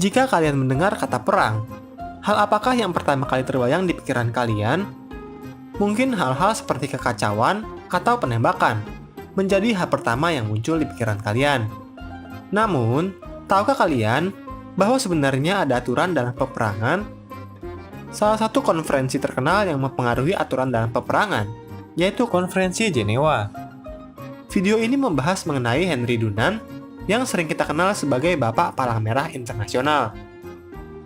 Jika kalian mendengar kata perang, hal apakah yang pertama kali terbayang di pikiran kalian? Mungkin hal-hal seperti kekacauan atau penembakan menjadi hal pertama yang muncul di pikiran kalian. Namun, tahukah kalian bahwa sebenarnya ada aturan dalam peperangan? Salah satu konferensi terkenal yang mempengaruhi aturan dalam peperangan yaitu Konferensi Jenewa. Video ini membahas mengenai Henry Dunant yang sering kita kenal sebagai Bapak Palang Merah Internasional.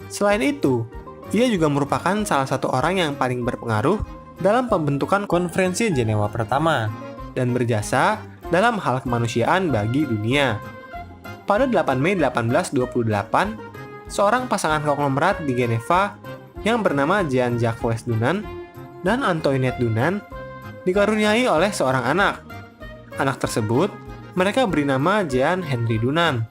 Selain itu, ia juga merupakan salah satu orang yang paling berpengaruh dalam pembentukan Konferensi Jenewa pertama dan berjasa dalam hal kemanusiaan bagi dunia. Pada 8 Mei 1828, seorang pasangan konglomerat di Geneva yang bernama Jean-Jacques Dunant dan Antoinette Dunant dikaruniai oleh seorang anak. Anak tersebut mereka beri nama Jean Henry Dunant.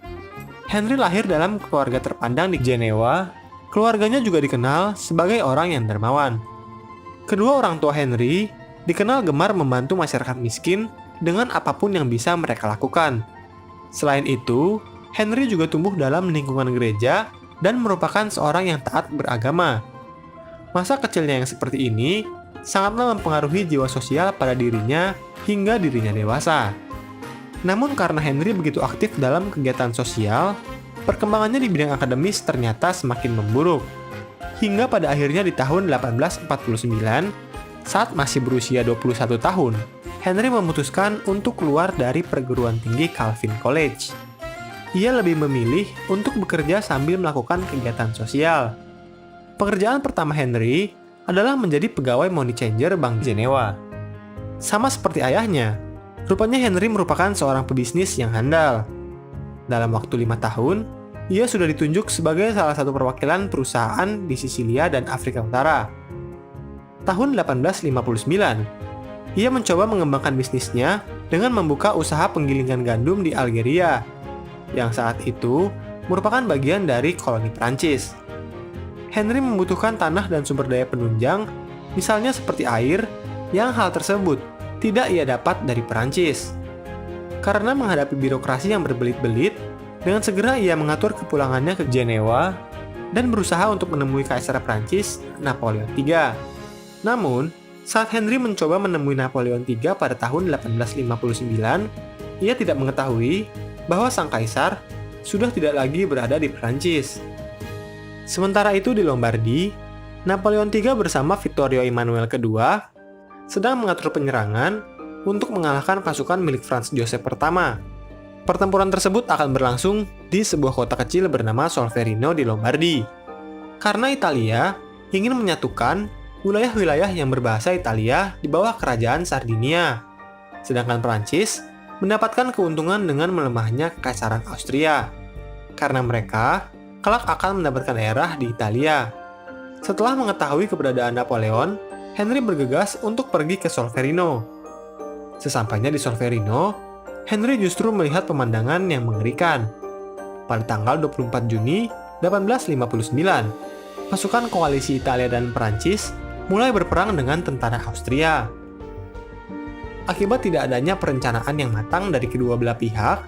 Henry lahir dalam keluarga terpandang di Jenewa. Keluarganya juga dikenal sebagai orang yang dermawan. Kedua orang tua Henry dikenal gemar membantu masyarakat miskin dengan apapun yang bisa mereka lakukan. Selain itu, Henry juga tumbuh dalam lingkungan gereja dan merupakan seorang yang taat beragama. Masa kecilnya yang seperti ini sangatlah mempengaruhi jiwa sosial pada dirinya hingga dirinya dewasa. Namun karena Henry begitu aktif dalam kegiatan sosial, perkembangannya di bidang akademis ternyata semakin memburuk. Hingga pada akhirnya di tahun 1849, saat masih berusia 21 tahun, Henry memutuskan untuk keluar dari perguruan tinggi Calvin College. Ia lebih memilih untuk bekerja sambil melakukan kegiatan sosial. Pekerjaan pertama Henry adalah menjadi pegawai money changer Bank Jenewa. Sama seperti ayahnya, rupanya Henry merupakan seorang pebisnis yang handal. Dalam waktu 5 tahun, ia sudah ditunjuk sebagai salah satu perwakilan perusahaan di Sisilia dan Afrika Utara. Tahun 1859, ia mencoba mengembangkan bisnisnya dengan membuka usaha penggilingan gandum di Algeria, yang saat itu merupakan bagian dari koloni Prancis. Henry membutuhkan tanah dan sumber daya penunjang, misalnya seperti air, yang hal tersebut tidak ia dapat dari Perancis. Karena menghadapi birokrasi yang berbelit-belit, dengan segera ia mengatur kepulangannya ke Jenewa dan berusaha untuk menemui Kaisar Prancis, Napoleon III. Namun, saat Henry mencoba menemui Napoleon III pada tahun 1859, ia tidak mengetahui bahwa sang kaisar sudah tidak lagi berada di Prancis. Sementara itu di Lombardi, Napoleon III bersama Vittorio Emanuele II sedang mengatur penyerangan untuk mengalahkan pasukan milik Franz Joseph pertama. Pertempuran tersebut akan berlangsung di sebuah kota kecil bernama Solferino di Lombardi. Karena Italia ingin menyatukan wilayah-wilayah yang berbahasa Italia di bawah kerajaan Sardinia, sedangkan Prancis mendapatkan keuntungan dengan melemahnya Kekaisaran Austria, karena mereka kelak akan mendapatkan daerah di Italia. Setelah mengetahui keberadaan Napoleon, Henry bergegas untuk pergi ke Solferino. Sesampainya di Solferino, Henry justru melihat pemandangan yang mengerikan. Pada tanggal 24 Juni 1859, pasukan koalisi Italia dan Perancis mulai berperang dengan tentara Austria. Akibat tidak adanya perencanaan yang matang dari kedua belah pihak,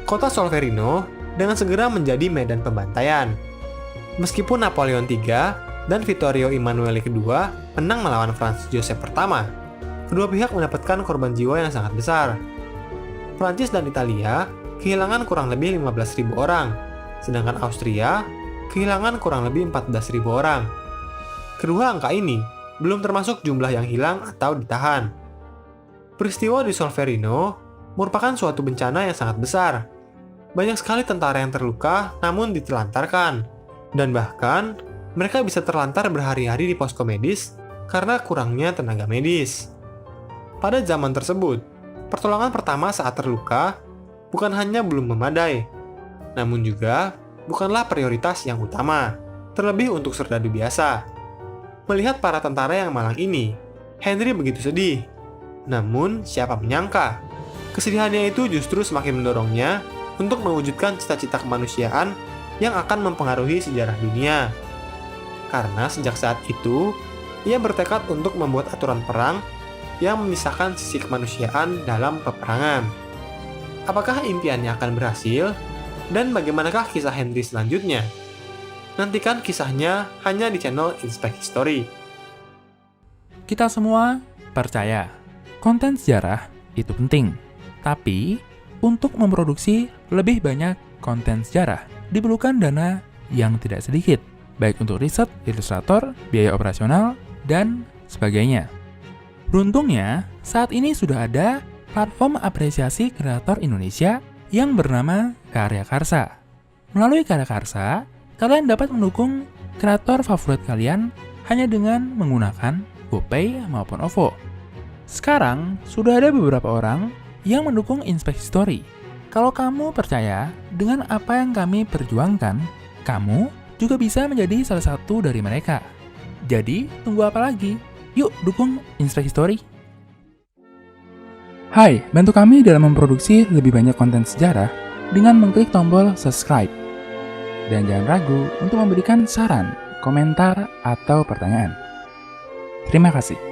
kota Solferino dengan segera menjadi medan pembantaian. Meskipun Napoleon III dan Vittorio Emanuele II menang melawan Franz Joseph pertama, kedua pihak mendapatkan korban jiwa yang sangat besar. Prancis dan Italia kehilangan kurang lebih 15.000 orang, sedangkan Austria kehilangan kurang lebih 14.000 orang. Kedua angka ini belum termasuk jumlah yang hilang atau ditahan. Peristiwa di Solferino merupakan suatu bencana yang sangat besar. Banyak sekali tentara yang terluka namun ditelantarkan, dan bahkan mereka bisa terlantar berhari-hari di posko medis karena kurangnya tenaga medis. Pada zaman tersebut, pertolongan pertama saat terluka bukan hanya belum memadai, namun juga bukanlah prioritas yang utama, terlebih untuk serdadu biasa. Melihat para tentara yang malang ini, Henry begitu sedih. Namun, siapa menyangka, kesedihannya itu justru semakin mendorongnya untuk mewujudkan cita-cita kemanusiaan yang akan mempengaruhi sejarah dunia. Karena sejak saat itu, ia bertekad untuk membuat aturan perang yang memisahkan sisi kemanusiaan dalam peperangan. Apakah impiannya akan berhasil? Dan bagaimanakah kisah Henry selanjutnya? Nantikan kisahnya hanya di channel Inspek History. Kita semua percaya konten sejarah itu penting. Tapi, untuk memproduksi lebih banyak konten sejarah, diperlukan dana yang tidak sedikit, baik untuk riset, ilustrator, biaya operasional, dan sebagainya. Beruntungnya, saat ini sudah ada platform apresiasi kreator Indonesia yang bernama Karya Karsa. Melalui Karya Karsa, kalian dapat mendukung kreator favorit kalian hanya dengan menggunakan GoPay maupun OVO. Sekarang, sudah ada beberapa orang yang mendukung Inspek History. Kalau kamu percaya dengan apa yang kami perjuangkan, kamu juga bisa menjadi salah satu dari mereka. Jadi, tunggu apa lagi? Yuk, dukung Inspek History. Hai, bantu kami dalam memproduksi lebih banyak konten sejarah dengan mengklik tombol subscribe. Dan jangan ragu untuk memberikan saran, komentar, atau pertanyaan. Terima kasih.